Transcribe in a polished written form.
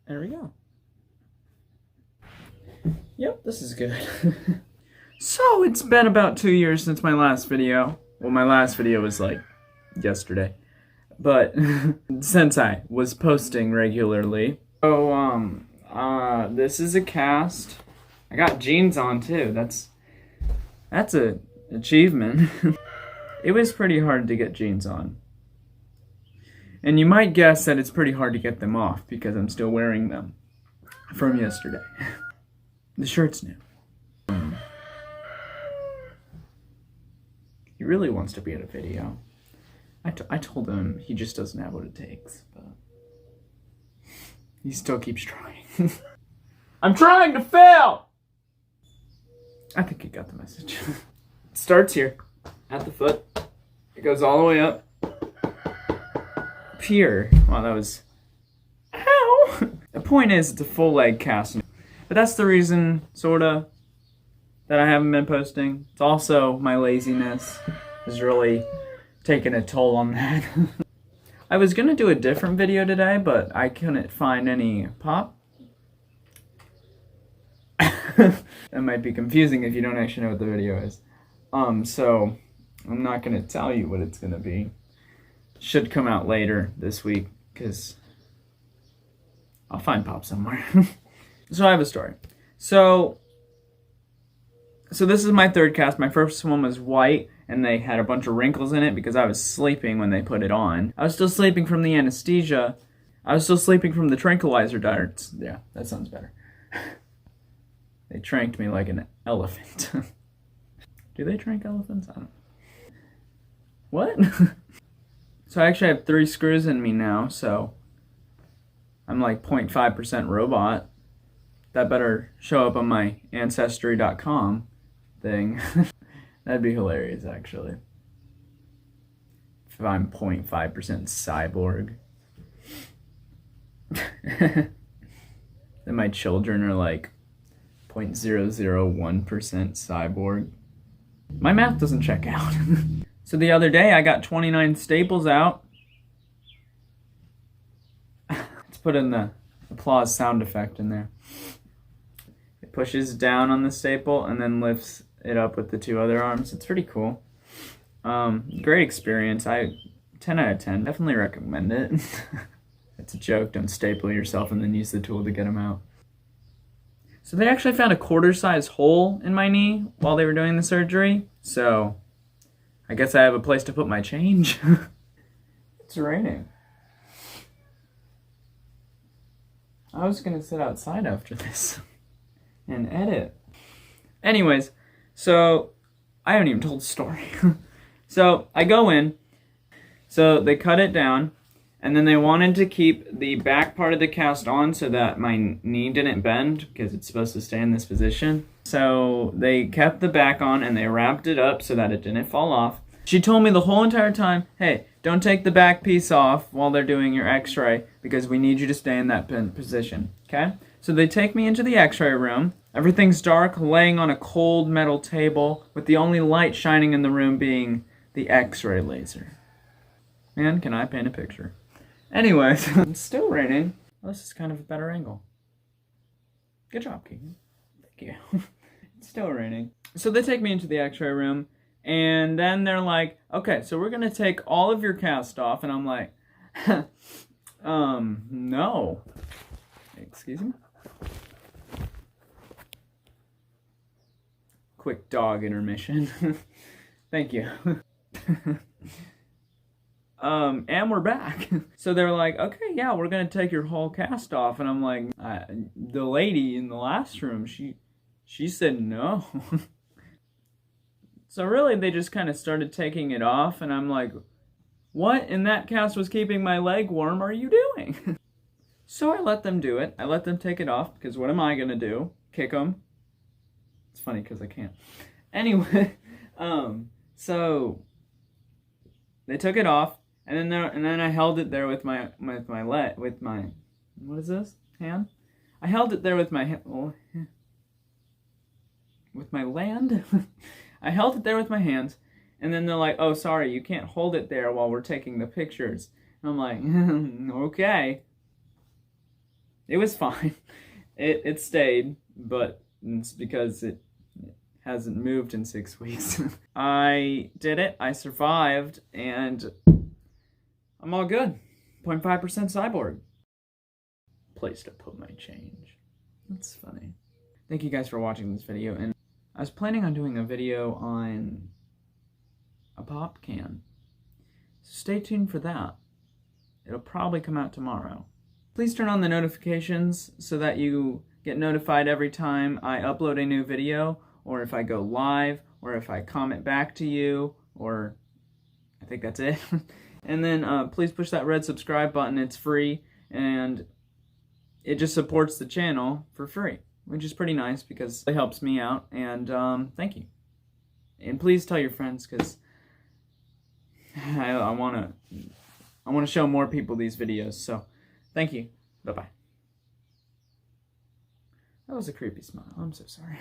There we go. Yep, this is good. So it's been about 2 years since my last video. Well, my last video was like yesterday. But since I was posting regularly. So, this is a cast. I got jeans on too. That's a achievement. It was pretty hard to get jeans on. And you might guess that it's pretty hard to get them off because I'm still wearing them from yesterday. The shirt's new. He really wants to be in a video. I told him he just doesn't have what it takes, but he still keeps trying. I'm trying to fail! I think he got the message. It starts here, at the foot. It goes all the way up. Here. Wow, that was... Ow! The point is, it's a full leg cast. But that's the reason, sorta, that I haven't been posting. It's also my laziness has really taken a toll on that. I was gonna do a different video today, but I couldn't find any pop. That might be confusing if you don't actually know what the video is. So I'm not gonna tell you what it's gonna be. Should come out later this week, because I'll find pop somewhere. So I have a story. So this is my third cast. My first one was white, and they had a bunch of wrinkles in it because I was sleeping when they put it on. I was still sleeping from the anesthesia. I was still sleeping from the tranquilizer darts. Yeah, that sounds better. They tranked me like an elephant. Do they trank elephants? I don't know. What? So I actually have 3 screws in me now, so I'm like 0.5% robot. That better show up on my Ancestry.com thing. That'd be hilarious, actually. If I'm 0.5% cyborg. Then my children are like 0.001% cyborg. My math doesn't check out. So the other day I got 29 staples out. Let's put in the applause sound effect in there. It pushes down on the staple and then lifts it up with the 2 other arms. It's pretty cool. Great experience. 10 out of 10. Definitely recommend it. It's a joke. Don't staple yourself and then use the tool to get them out. So they actually found a quarter-size hole in my knee while they were doing the surgery. So I guess I have a place to put my change. It's raining. I was gonna sit outside after this and edit. Anyways, so I haven't even told the story. So I go in, so they cut it down, and then they wanted to keep the back part of the cast on so that my knee didn't bend because it's supposed to stay in this position. So they kept the back on and they wrapped it up so that it didn't fall off. She told me the whole entire time, hey, don't take the back piece off while they're doing your x-ray because we need you to stay in that position, okay? So they take me into the x-ray room. Everything's dark, laying on a cold metal table with the only light shining in the room being the x-ray laser. Man, can I paint a picture? Anyways, it's still raining. Well, this is kind of a better angle. Good job, Keegan. Thank you. It's still raining. So they take me into the x-ray room, and then they're like, okay, so we're gonna take all of your cast off, and I'm like, no. Excuse me? Quick dog intermission. Thank you. And we're back. So they're like, okay, yeah, we're gonna take your whole cast off. And I'm like, the lady in the last room, she said no. So really, they just kind of started taking it off, and I'm like, what in that cast was keeping my leg warm are you doing? So I let them do it. I let them take it off, because what am I gonna do? Kick them? It's funny, because I can't. Anyway, so they took it off, and then I held it there with my what is this? Hand? I held it there with my with my land. I held it there with my hands, and then they're like, "Oh, sorry, you can't hold it there while we're taking the pictures." And I'm like, "Okay." it was fine. It stayed, but it's because it hasn't moved in 6 weeks. I did it. I survived, and I'm all good. 0.5% cyborg. Place to put my change. That's funny. Thank you guys for watching this video, and I was planning on doing a video on a pop can. So stay tuned for that. It'll probably come out tomorrow. Please turn on the notifications so that you get notified every time I upload a new video, or if I go live, or if I comment back to you, or I think that's it. And then please push that red subscribe button. It's free, and it just supports the channel for free, which is pretty nice because it helps me out, and thank you. And please tell your friends, because I want to show more people these videos, so thank you. Bye-bye. That was a creepy smile. I'm so sorry.